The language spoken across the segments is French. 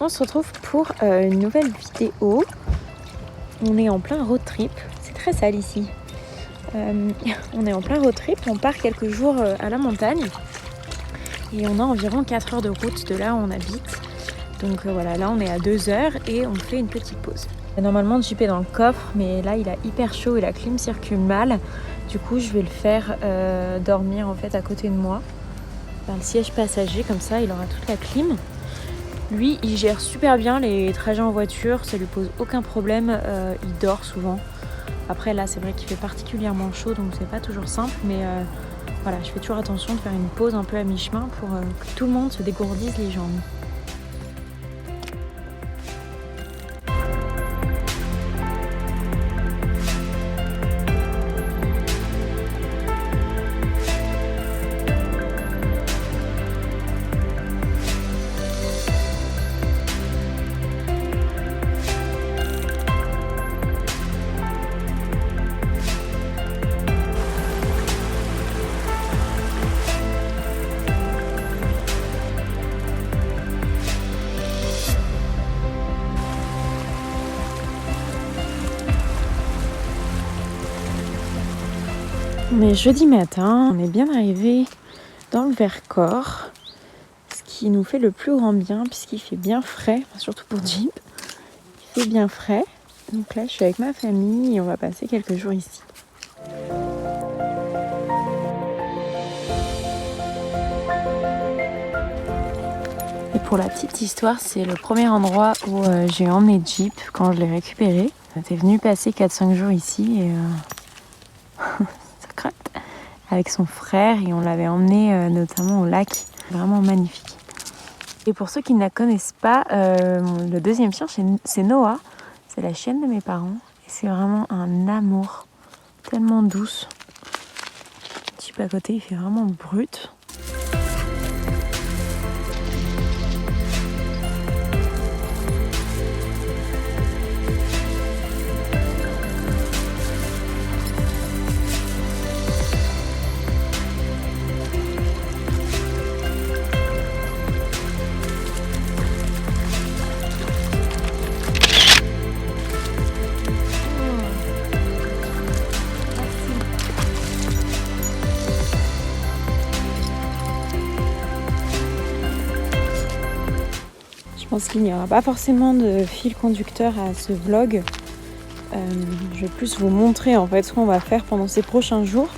On se retrouve pour une nouvelle vidéo. On est en plein road trip. C'est très sale ici. On est en plein road trip. On part quelques jours à la montagne. Et on a environ 4 heures de route de là où on habite. Donc voilà, là on est à 2 heures et on fait une petite pause. Normalement le Jeep est dans le coffre, mais là il a hyper chaud et la clim circule mal. Du coup je vais le faire dormir en fait à côté de moi. Dans le siège passager, comme ça il aura toute la clim. Lui il gère super bien les trajets en voiture, ça lui pose aucun problème, il dort souvent. Après là c'est vrai qu'il fait particulièrement chaud donc c'est pas toujours simple, mais voilà, je fais toujours attention de faire une pause un peu à mi-chemin pour que tout le monde se dégourdisse les jambes. On est jeudi matin, on est bien arrivé dans le Vercors, ce qui nous fait le plus grand bien puisqu'il fait bien frais, surtout pour Jeep, il fait bien frais. Donc là je suis avec ma famille et on va passer quelques jours ici. Et pour la petite histoire, c'est le premier endroit où j'ai emmené Jeep quand je l'ai récupéré. J'étais venue passer 4-5 jours ici et avec son frère et on l'avait emmené notamment au lac, vraiment magnifique. Et pour ceux qui ne la connaissent pas, le deuxième chien c'est Noah, c'est la chienne de mes parents et c'est vraiment un amour, tellement douce. Le type à côté il fait vraiment brut. Je pense qu'il n'y aura pas forcément de fil conducteur à ce vlog. Je vais plus vous montrer en fait ce qu'on va faire pendant ces prochains jours.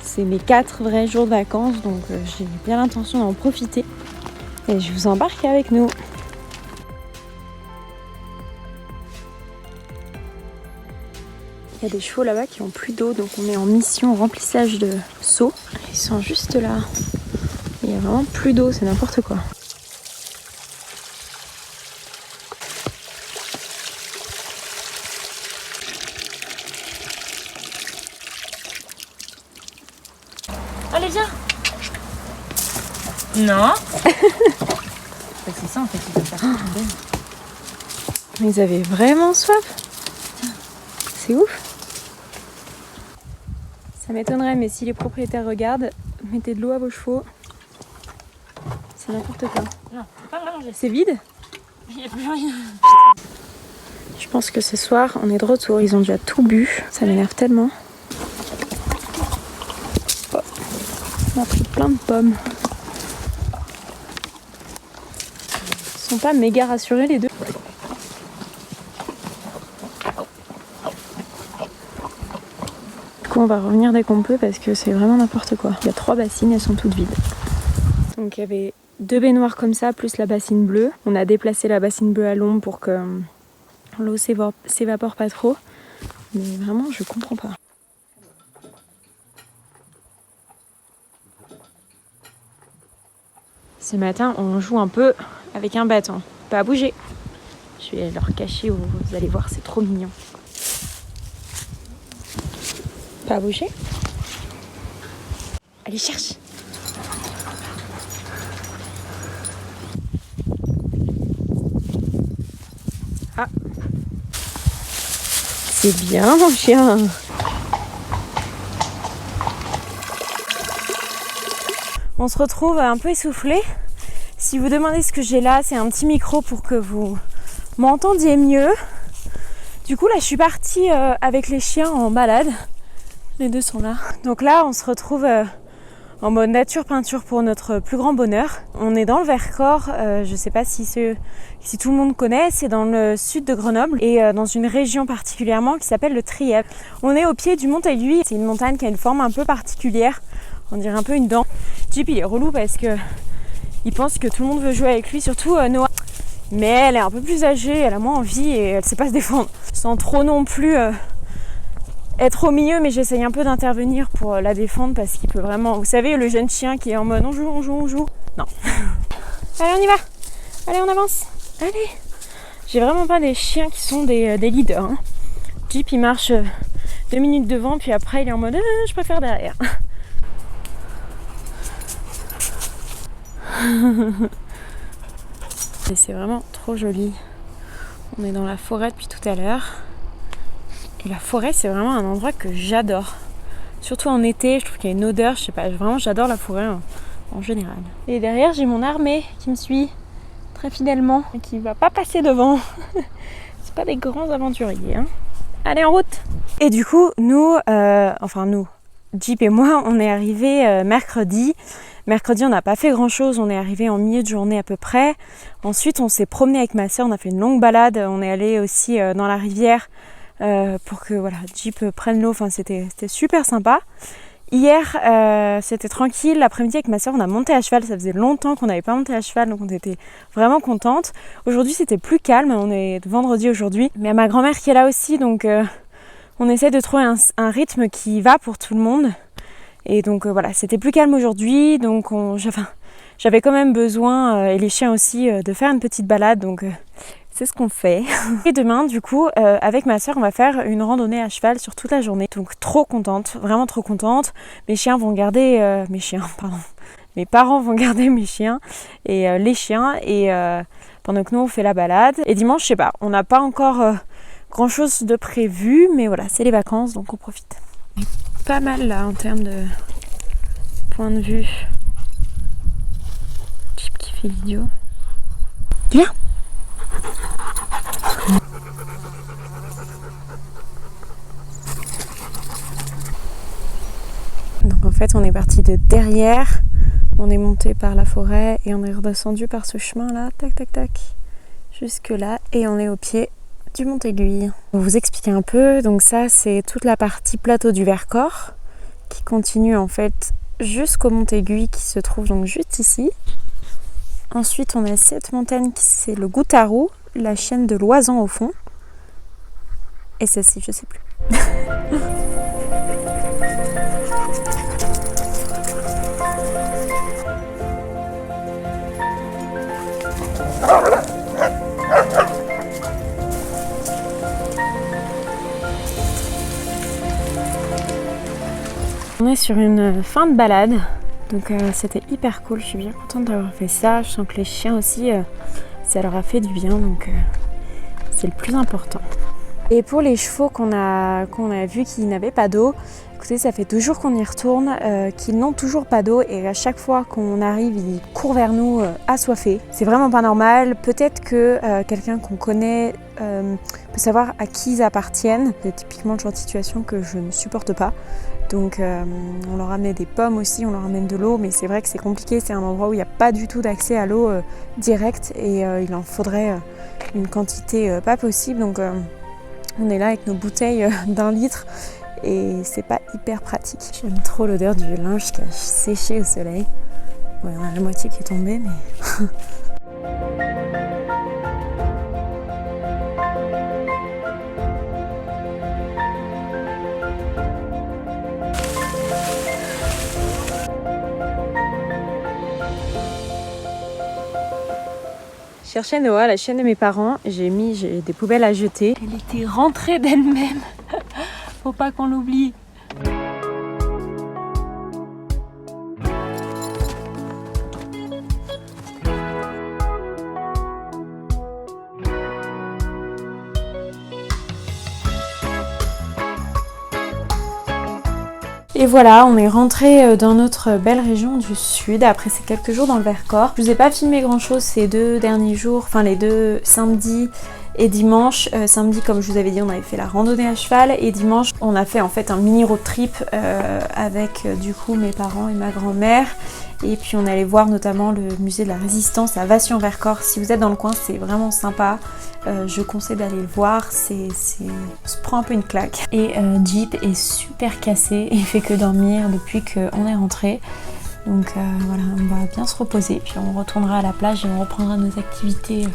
C'est mes 4 vrais jours de vacances, donc j'ai bien l'intention d'en profiter. Et je vous embarque avec nous. Il y a des chevaux là-bas qui ont plus d'eau, donc on est en mission remplissage de seaux. Ils sont juste là. Il y a vraiment plus d'eau, c'est n'importe quoi. Allez, viens! Non. C'est ça en fait, il faut faire tomber. Mais ils avaient vraiment soif. C'est ouf. Ça m'étonnerait, mais si les propriétaires regardent, mettez de l'eau à vos chevaux. C'est n'importe quoi. Non, pas vraiment. C'est vide? Il n'y a plus rien. Je pense que ce soir, on est de retour. Ils ont déjà tout bu. Ça m'énerve tellement. Oh. On a pris plein de pommes. Ils sont pas méga rassurés les deux. Du coup, on va revenir dès qu'on peut parce que c'est vraiment n'importe quoi. Il y a 3 bassines, elles sont toutes vides. Donc il y avait 2 baignoires comme ça, plus la bassine bleue. On a déplacé la bassine bleue à l'ombre pour que l'eau s'évapore pas trop. Mais vraiment, je comprends pas. Ce matin, on joue un peu avec un bâton. Pas bouger. Je vais leur cacher, vous allez voir, c'est trop mignon. Pas bouger. Allez, cherche. Ah. C'est bien, mon chien. On se retrouve un peu essoufflé. Si vous demandez ce que j'ai là, c'est un petit micro pour que vous m'entendiez mieux. Du coup là je suis partie avec les chiens en balade. Les deux sont là. Donc là on se retrouve en mode nature peinture pour notre plus grand bonheur. On est dans le Vercors, je sais pas si tout le monde connaît, c'est dans le sud de Grenoble et dans une région particulièrement qui s'appelle le Trièves. On est au pied du Mont Aiguille, c'est une montagne qui a une forme un peu particulière, on dirait un peu une dent. Jeep il est relou parce que il pense que tout le monde veut jouer avec lui, surtout Noah. Mais elle est un peu plus âgée, elle a moins envie et elle sait pas se défendre. Sans trop non plus être au milieu, mais j'essaye un peu d'intervenir pour la défendre parce qu'il peut vraiment... Vous savez, le jeune chien qui est en mode on joue, on joue, on joue. Non. Allez, on y va. Allez, on avance. Allez. J'ai vraiment pas des chiens qui sont des leaders. Hein. Jeep, il marche 2 minutes devant, puis après, il est en mode je préfère derrière. Et c'est vraiment trop joli. On est dans la forêt depuis tout à l'heure. Et la forêt, c'est vraiment un endroit que j'adore. Surtout en été, je trouve qu'il y a une odeur, je sais pas, vraiment j'adore la forêt en général. Et derrière, j'ai mon armée qui me suit très fidèlement et qui va pas passer devant. C'est pas des grands aventuriers. Hein. Allez, en route! Et du coup, nous, Jeep et moi, on est arrivés mercredi. Mercredi, on n'a pas fait grand-chose, on est arrivé en milieu de journée à peu près. Ensuite, on s'est promené avec ma soeur, on a fait une longue balade. On est allé aussi dans la rivière pour que voilà, Jeep prenne l'eau. Enfin, c'était super sympa. Hier, c'était tranquille. L'après-midi, avec ma soeur, on a monté à cheval. Ça faisait longtemps qu'on n'avait pas monté à cheval, donc on était vraiment contentes. Aujourd'hui, c'était plus calme. On est vendredi aujourd'hui. Mais il y a ma grand-mère qui est là aussi, donc on essaie de trouver un rythme qui va pour tout le monde. Et donc voilà, c'était plus calme aujourd'hui, donc j'avais quand même besoin, et les chiens aussi, de faire une petite balade, donc c'est ce qu'on fait. Et demain, du coup, avec ma soeur, on va faire une randonnée à cheval sur toute la journée, donc trop contente, vraiment trop contente. Mes parents vont garder mes chiens, et les chiens, et pendant que nous on fait la balade. Et dimanche, je sais pas, on n'a pas encore grand chose de prévu, mais voilà, c'est les vacances, donc on profite. Pas mal là en termes de point de vue. Jeep qui fait l'idiot. Viens. Donc en fait on est parti de derrière, on est monté par la forêt et on est redescendu par ce chemin là, tac tac tac, jusque là et on est au pied du Mont Aiguille. On va vous expliquer un peu, donc ça c'est toute la partie plateau du Vercors qui continue en fait jusqu'au Mont Aiguille qui se trouve donc juste ici. Ensuite on a cette montagne qui c'est le Goutarou, la chaîne de Loisan au fond. Et celle-ci je sais plus. On est sur une fin de balade, donc c'était hyper cool, je suis bien contente d'avoir fait ça. Je sens que les chiens aussi, ça leur a fait du bien, donc c'est le plus important. Et pour les chevaux qu'on a vus qui n'avaient pas d'eau, écoutez, ça fait 2 jours qu'on y retourne, qu'ils n'ont toujours pas d'eau et à chaque fois qu'on arrive, ils courent vers nous assoiffés. C'est vraiment pas normal. Peut-être que quelqu'un qu'on connaît peut savoir à qui ils appartiennent. C'est typiquement le genre de situation que je ne supporte pas. Donc on leur amène des pommes aussi, on leur amène de l'eau, mais c'est vrai que c'est compliqué, c'est un endroit où il n'y a pas du tout d'accès à l'eau directe et il en faudrait une quantité pas possible. Donc on est là avec nos bouteilles d'1 litre et c'est pas hyper pratique. J'aime trop l'odeur du linge qui a séché au soleil. Bon, il y en a la moitié qui est tombée, mais... Je cherchais Noah, la chienne de mes parents. J'ai des poubelles à jeter. Elle était rentrée d'elle-même. Faut pas qu'on l'oublie. Et voilà, on est rentré dans notre belle région du sud après ces quelques jours dans le Vercors. Je vous ai pas filmé grand chose ces 2 derniers jours, enfin les 2 samedis et dimanche. Samedi, comme je vous avais dit, on avait fait la randonnée à cheval et dimanche on a fait en fait un mini road trip avec du coup mes parents et ma grand-mère. Et puis on allait voir notamment le musée de la Résistance à Vassian-Vercors. Si vous êtes dans le coin, c'est vraiment sympa. Je conseille d'aller le voir, on se prend un peu une claque. Et Jeep est super cassé, il fait que dormir depuis qu'on est rentré. Donc voilà, on va bien se reposer, puis on retournera à la plage et on reprendra nos activités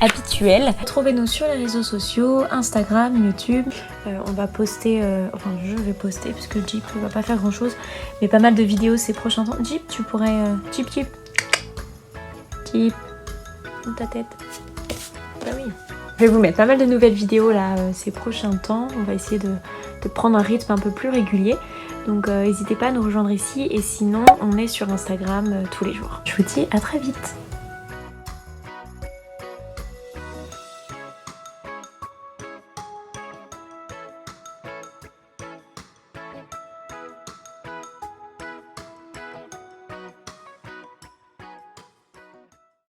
habituelles. Retrouvez-nous sur les réseaux sociaux, Instagram, YouTube. On va poster, enfin je vais poster parce que Jeep ne va pas faire grand chose, mais pas mal de vidéos ces prochains temps. Jeep, tu pourrais... Jeep dans ta tête. Bah oui. Je vais vous mettre pas mal de nouvelles vidéos là ces prochains temps. On va essayer de prendre un rythme un peu plus régulier. Donc n'hésitez pas à nous rejoindre ici et sinon on est sur Instagram tous les jours. Je vous dis à très vite.